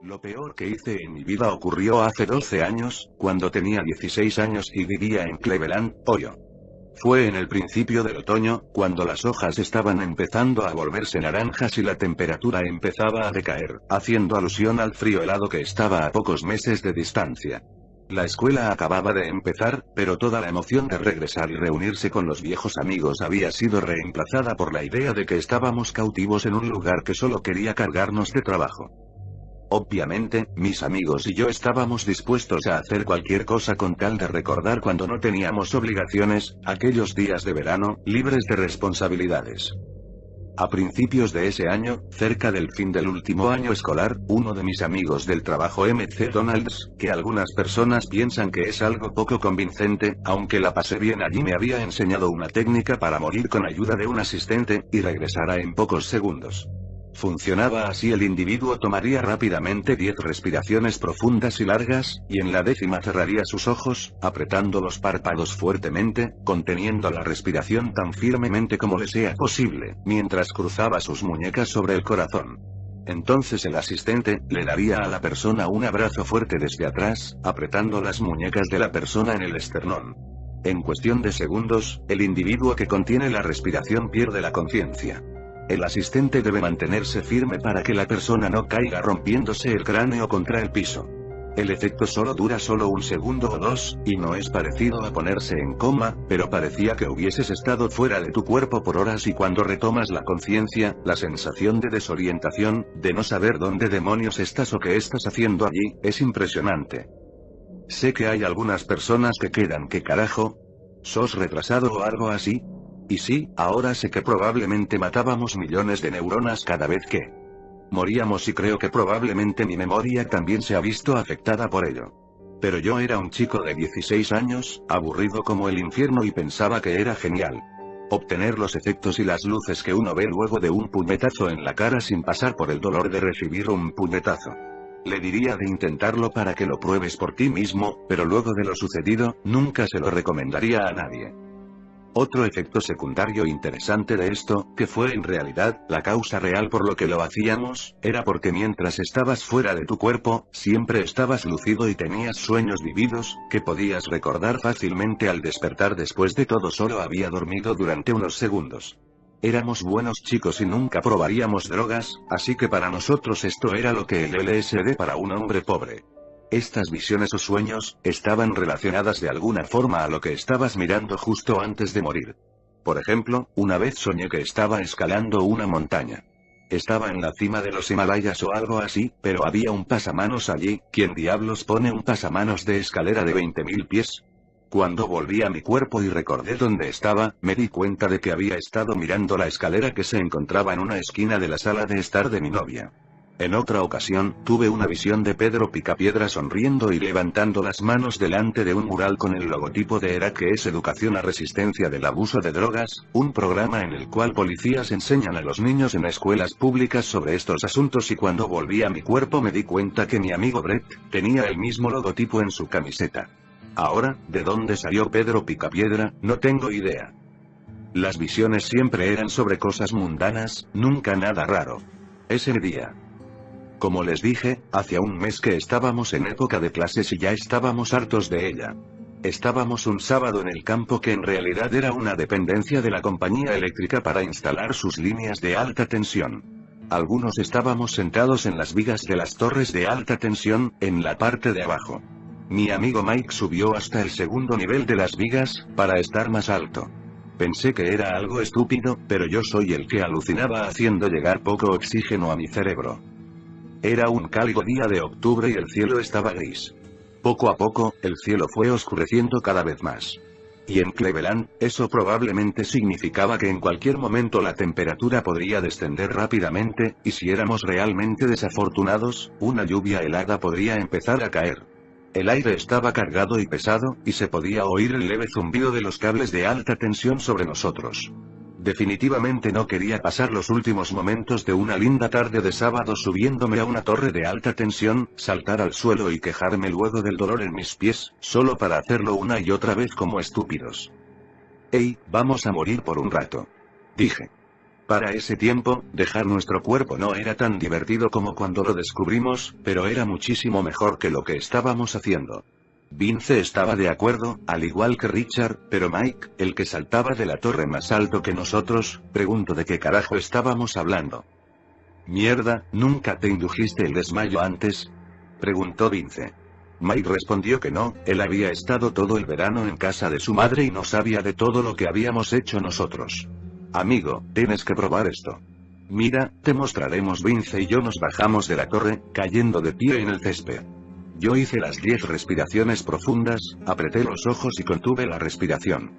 Lo peor que hice en mi vida ocurrió hace 12 años, cuando tenía 16 años y vivía en Cleveland, Ohio. Fue en el principio del otoño, cuando las hojas estaban empezando a volverse naranjas y la temperatura empezaba a decaer, haciendo alusión al frío helado que estaba a pocos meses de distancia. La escuela acababa de empezar, pero toda la emoción de regresar y reunirse con los viejos amigos había sido reemplazada por la idea de que estábamos cautivos en un lugar que solo quería cargarnos de trabajo. Obviamente, mis amigos y yo estábamos dispuestos a hacer cualquier cosa con tal de recordar cuando no teníamos obligaciones, aquellos días de verano, libres de responsabilidades. A principios de ese año, cerca del fin del último año escolar, uno de mis amigos del trabajo McDonald's, que algunas personas piensan que es algo poco convincente, aunque la pasé bien allí, me había enseñado una técnica para morir con ayuda de un asistente, y regresara en pocos segundos. Funcionaba así: el individuo tomaría rápidamente 10 respiraciones profundas y largas, y en la 10ª cerraría sus ojos, apretando los párpados fuertemente, conteniendo la respiración tan firmemente como le sea posible, mientras cruzaba sus muñecas sobre el corazón. Entonces el asistente le daría a la persona un abrazo fuerte desde atrás, apretando las muñecas de la persona en el esternón. En cuestión de segundos, el individuo que contiene la respiración pierde la conciencia. El asistente debe mantenerse firme para que la persona no caiga rompiéndose el cráneo contra el piso. El efecto solo dura un segundo o dos, y no es parecido a ponerse en coma, pero parecía que hubieses estado fuera de tu cuerpo por horas, y cuando retomas la conciencia, la sensación de desorientación, de no saber dónde demonios estás o qué estás haciendo allí, es impresionante. Sé que hay algunas personas que quedan: ¿qué carajo? ¿Sos retrasado o algo así? Y sí, ahora sé que probablemente matábamos millones de neuronas cada vez que moríamos, y creo que probablemente mi memoria también se ha visto afectada por ello. Pero yo era un chico de 16 años, aburrido como el infierno, y pensaba que era genial obtener los efectos y las luces que uno ve luego de un puñetazo en la cara sin pasar por el dolor de recibir un puñetazo. Le diría de intentarlo para que lo pruebes por ti mismo, pero luego de lo sucedido, nunca se lo recomendaría a nadie. Otro efecto secundario interesante de esto, que fue en realidad la causa real por lo que lo hacíamos, era porque mientras estabas fuera de tu cuerpo, siempre estabas lúcido y tenías sueños vividos, que podías recordar fácilmente al despertar. Después de todo, solo había dormido durante unos segundos. Éramos buenos chicos y nunca probaríamos drogas, así que para nosotros esto era lo que el LSD para un hombre pobre. Estas visiones o sueños, estaban relacionadas de alguna forma a lo que estabas mirando justo antes de morir. Por ejemplo, una vez soñé que estaba escalando una montaña. Estaba en la cima de los Himalayas o algo así, pero había un pasamanos allí. ¿Quién diablos pone un pasamanos de escalera de 20.000 pies? Cuando volví a mi cuerpo y recordé dónde estaba, me di cuenta de que había estado mirando la escalera que se encontraba en una esquina de la sala de estar de mi novia. En otra ocasión, tuve una visión de Pedro Picapiedra sonriendo y levantando las manos delante de un mural con el logotipo de ERA, que es Educación a Resistencia del Abuso de Drogas, un programa en el cual policías enseñan a los niños en escuelas públicas sobre estos asuntos, y cuando volví a mi cuerpo me di cuenta que mi amigo Brett tenía el mismo logotipo en su camiseta. Ahora, ¿de dónde salió Pedro Picapiedra? No tengo idea. Las visiones siempre eran sobre cosas mundanas, nunca nada raro. Ese día, como les dije, hacía un mes que estábamos en época de clases y ya estábamos hartos de ella. Estábamos un sábado en el campo, que en realidad era una dependencia de la compañía eléctrica para instalar sus líneas de alta tensión. Algunos estábamos sentados en las vigas de las torres de alta tensión, en la parte de abajo. Mi amigo Mike subió hasta el segundo nivel de las vigas, para estar más alto. Pensé que era algo estúpido, pero yo soy el que alucinaba haciendo llegar poco oxígeno a mi cerebro. Era un cálido día de octubre y el cielo estaba gris. Poco a poco, el cielo fue oscureciendo cada vez más. Y en Cleveland, eso probablemente significaba que en cualquier momento la temperatura podría descender rápidamente, y si éramos realmente desafortunados, una lluvia helada podría empezar a caer. El aire estaba cargado y pesado, y se podía oír el leve zumbido de los cables de alta tensión sobre nosotros. Definitivamente no quería pasar los últimos momentos de una linda tarde de sábado subiéndome a una torre de alta tensión, saltar al suelo y quejarme luego del dolor en mis pies, solo para hacerlo una y otra vez como estúpidos. «Hey, vamos a morir por un rato», dije. Para ese tiempo, dejar nuestro cuerpo no era tan divertido como cuando lo descubrimos, pero era muchísimo mejor que lo que estábamos haciendo. Vince estaba de acuerdo, al igual que Richard, pero Mike, el que saltaba de la torre más alto que nosotros, preguntó de qué carajo estábamos hablando. «Mierda, ¿nunca te indujiste el desmayo antes?», preguntó Vince. Mike respondió que no, él había estado todo el verano en casa de su madre y no sabía de todo lo que habíamos hecho nosotros. «Amigo, tienes que probar esto. Mira, te mostraremos». Vince y yo nos bajamos de la torre, cayendo de pie en el césped. Yo hice las 10 respiraciones profundas, apreté los ojos y contuve la respiración.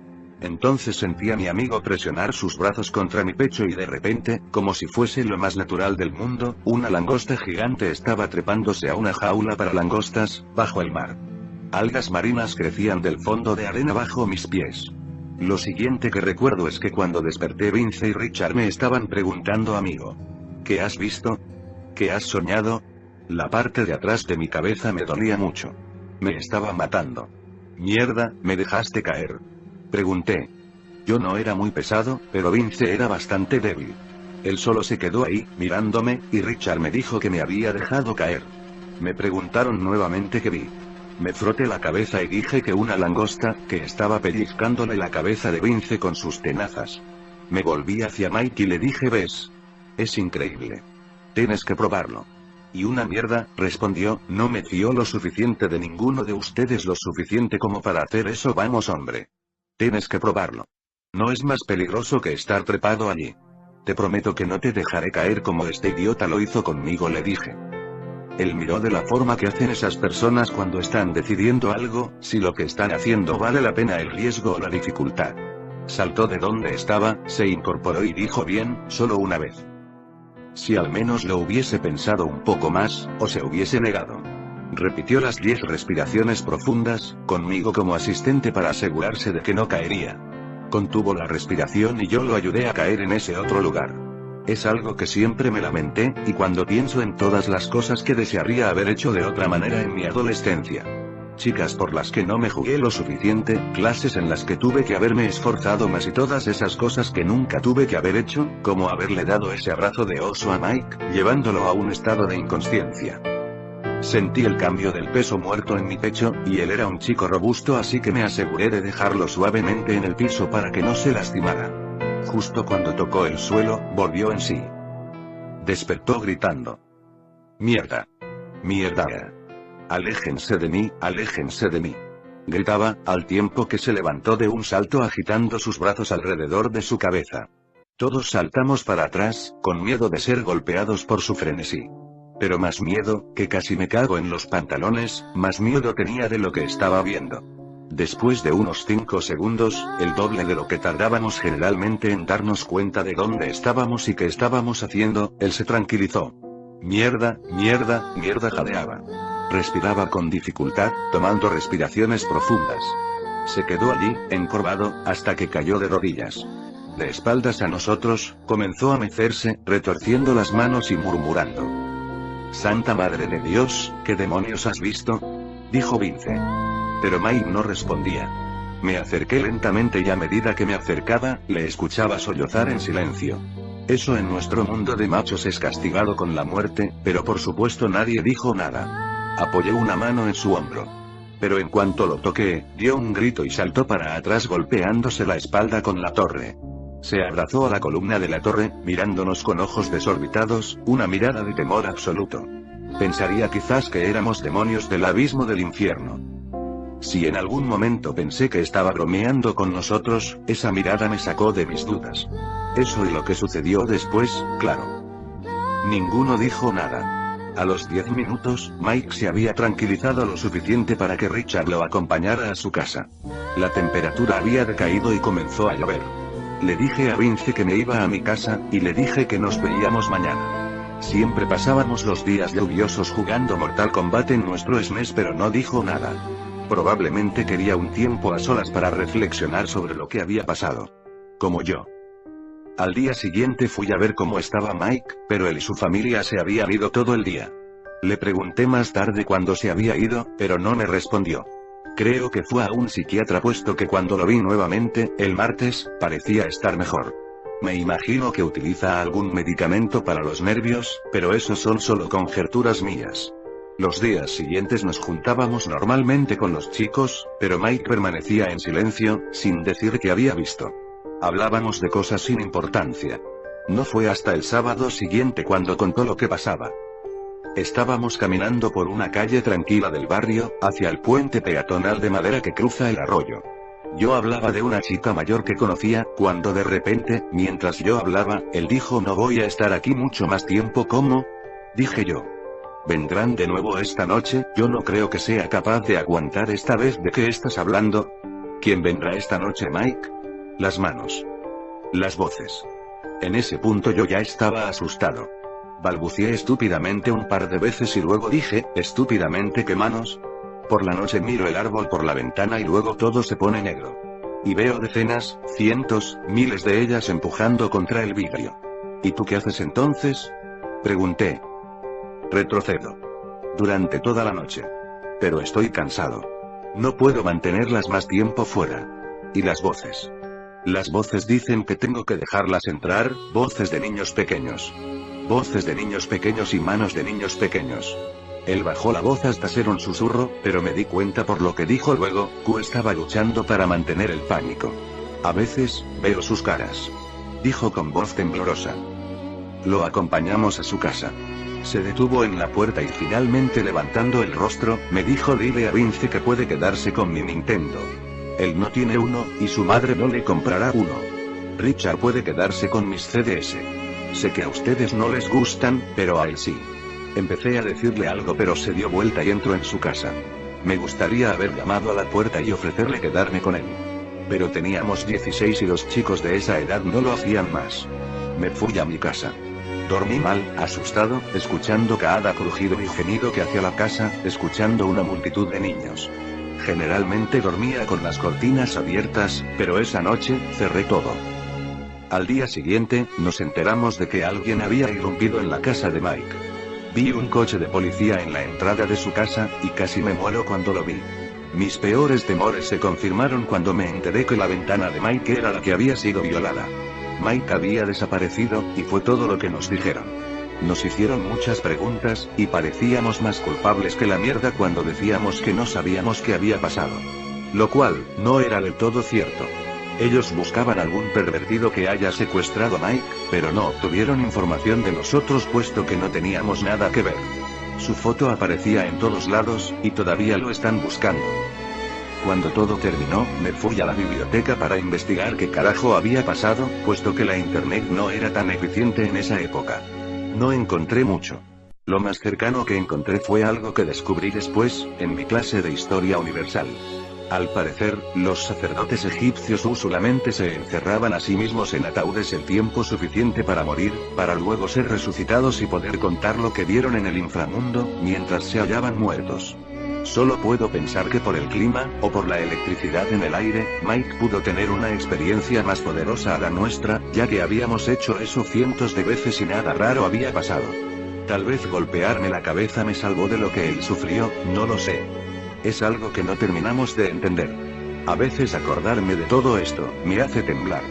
Entonces sentí a mi amigo presionar sus brazos contra mi pecho y de repente, como si fuese lo más natural del mundo, una langosta gigante estaba trepándose a una jaula para langostas, bajo el mar. Algas marinas crecían del fondo de arena bajo mis pies. Lo siguiente que recuerdo es que cuando desperté Vince y Richard me estaban preguntando: «Amigo, ¿qué has visto? ¿Qué has soñado?». La parte de atrás de mi cabeza me dolía mucho. Me estaba matando. «Mierda, ¿me dejaste caer?», pregunté. Yo no era muy pesado, pero Vince era bastante débil. Él solo se quedó ahí, mirándome, y Richard me dijo que me había dejado caer. Me preguntaron nuevamente qué vi. Me froté la cabeza y dije que una langosta, que estaba pellizcándole la cabeza de Vince con sus tenazas. Me volví hacia Mike y le dije: «¿Ves? Es increíble. Tienes que probarlo». «Y una mierda», respondió, «no me fío lo suficiente de ninguno de ustedes, lo suficiente como para hacer eso». «Vamos, hombre. Tienes que probarlo. No es más peligroso que estar trepado allí. Te prometo que no te dejaré caer como este idiota lo hizo conmigo», le dije. Él miró de la forma que hacen esas personas cuando están decidiendo algo, si lo que están haciendo vale la pena el riesgo o la dificultad. Saltó de donde estaba, se incorporó y dijo: «Bien, solo una vez». Si al menos lo hubiese pensado un poco más, o se hubiese negado. Repitió las 10 respiraciones profundas, conmigo como asistente para asegurarse de que no caería. Contuvo la respiración y yo lo ayudé a caer en ese otro lugar. Es algo que siempre me lamenté, y cuando pienso en todas las cosas que desearía haber hecho de otra manera en mi adolescencia. Chicas por las que no me jugué lo suficiente, clases en las que tuve que haberme esforzado más y todas esas cosas que nunca tuve que haber hecho, como haberle dado ese abrazo de oso a Mike, llevándolo a un estado de inconsciencia. Sentí el cambio del peso muerto en mi pecho, y él era un chico robusto, así que me aseguré de dejarlo suavemente en el piso para que no se lastimara. Justo cuando tocó el suelo, volvió en sí. Despertó gritando: «¡Mierda! ¡Mierda! Aléjense de mí, aléjense de mí», gritaba, al tiempo que se levantó de un salto agitando sus brazos alrededor de su cabeza. Todos saltamos para atrás, con miedo de ser golpeados por su frenesí. Pero más miedo, que casi me cago en los pantalones, más miedo tenía de lo que estaba viendo. Después de unos 5 segundos, el doble de lo que tardábamos generalmente en darnos cuenta de dónde estábamos y qué estábamos haciendo, él se tranquilizó. «Mierda, mierda, mierda», jadeaba. Respiraba con dificultad, tomando respiraciones profundas. Se quedó allí, encorvado, hasta que cayó de rodillas. De espaldas a nosotros, comenzó a mecerse, retorciendo las manos y murmurando: «Santa Madre de Dios, ¿qué demonios has visto?», dijo Vince. Pero Mike no respondía. Me acerqué lentamente y a medida que me acercaba, le escuchaba sollozar en silencio. Eso en nuestro mundo de machos es castigado con la muerte, pero por supuesto nadie dijo nada. Apoyé una mano en su hombro. Pero en cuanto lo toqué, dio un grito y saltó para atrás golpeándose la espalda con la torre. Se abrazó a la columna de la torre, mirándonos con ojos desorbitados, una mirada de temor absoluto. Pensaría quizás que éramos demonios del abismo del infierno. Si en algún momento pensé que estaba bromeando con nosotros, esa mirada me sacó de mis dudas. Eso y lo que sucedió después, claro. Ninguno dijo nada. A los 10 minutos, Mike se había tranquilizado lo suficiente para que Richard lo acompañara a su casa. La temperatura había decaído y comenzó a llover. Le dije a Vince que me iba a mi casa, y le dije que nos veíamos mañana. Siempre pasábamos los días lluviosos jugando Mortal Kombat en nuestro SNES, pero no dijo nada. Probablemente quería un tiempo a solas para reflexionar sobre lo que había pasado. Como yo. Al día siguiente fui a ver cómo estaba Mike, pero él y su familia se habían ido todo el día. Le pregunté más tarde cuándo se había ido, pero no me respondió. Creo que fue a un psiquiatra, puesto que cuando lo vi nuevamente, el martes, parecía estar mejor. Me imagino que utiliza algún medicamento para los nervios, pero eso son solo conjeturas mías. Los días siguientes nos juntábamos normalmente con los chicos, pero Mike permanecía en silencio, sin decir que había visto. Hablábamos de cosas sin importancia. No fue hasta el sábado siguiente cuando contó lo que pasaba. Estábamos caminando por una calle tranquila del barrio, hacia el puente peatonal de madera que cruza el arroyo. Yo hablaba de una chica mayor que conocía, cuando de repente, mientras yo hablaba, él dijo: no voy a estar aquí mucho más tiempo. ¿Cómo? Dije yo. ¿Vendrán de nuevo esta noche? Yo no creo que sea capaz de aguantar esta vez. ¿De qué estás hablando? ¿Quién vendrá esta noche, Mike? Las manos. Las voces. En ese punto yo ya estaba asustado. Balbucié estúpidamente un par de veces y luego dije, estúpidamente: ¿qué manos? Por la noche miro el árbol por la ventana y luego todo se pone negro. Y veo decenas, cientos, miles de ellas empujando contra el vidrio. ¿Y tú qué haces entonces? Pregunté. Retrocedo. Durante toda la noche. Pero estoy cansado. No puedo mantenerlas más tiempo fuera. ¿Y las voces? Las voces dicen que tengo que dejarlas entrar, voces de niños pequeños. Voces de niños pequeños y manos de niños pequeños. Él bajó la voz hasta ser un susurro, pero me di cuenta por lo que dijo luego, que estaba luchando para mantener el pánico. A veces, veo sus caras. Dijo con voz temblorosa. Lo acompañamos a su casa. Se detuvo en la puerta y finalmente levantando el rostro, me dijo: dile a Vince que puede quedarse con mi Nintendo. Él no tiene uno, y su madre no le comprará uno. Richard puede quedarse con mis CDs. Sé que a ustedes no les gustan, pero a él sí. Empecé a decirle algo pero se dio vuelta y entró en su casa. Me gustaría haber llamado a la puerta y ofrecerle quedarme con él. Pero teníamos 16 y los chicos de esa edad no lo hacían más. Me fui a mi casa. Dormí mal, asustado, escuchando cada crujido y gemido que hacía la casa, escuchando una multitud de niños. Generalmente dormía con las cortinas abiertas, pero esa noche, cerré todo. Al día siguiente, nos enteramos de que alguien había irrumpido en la casa de Mike. Vi un coche de policía en la entrada de su casa, y casi me muero cuando lo vi. Mis peores temores se confirmaron cuando me enteré que la ventana de Mike era la que había sido violada. Mike había desaparecido, y fue todo lo que nos dijeron. Nos hicieron muchas preguntas, y parecíamos más culpables que la mierda cuando decíamos que no sabíamos qué había pasado. Lo cual, no era del todo cierto. Ellos buscaban algún pervertido que haya secuestrado a Mike, pero no obtuvieron información de nosotros puesto que no teníamos nada que ver. Su foto aparecía en todos lados, y todavía lo están buscando. Cuando todo terminó, me fui a la biblioteca para investigar qué carajo había pasado, puesto que la internet no era tan eficiente en esa época. No encontré mucho. Lo más cercano que encontré fue algo que descubrí después, en mi clase de Historia Universal. Al parecer, los sacerdotes egipcios usualmente se encerraban a sí mismos en ataúdes el tiempo suficiente para morir, para luego ser resucitados y poder contar lo que vieron en el inframundo, mientras se hallaban muertos. Solo puedo pensar que por el clima, o por la electricidad en el aire, Mike pudo tener una experiencia más poderosa a la nuestra, ya que habíamos hecho eso cientos de veces y nada raro había pasado. Tal vez golpearme la cabeza me salvó de lo que él sufrió, no lo sé. Es algo que no terminamos de entender. A veces acordarme de todo esto, me hace temblar.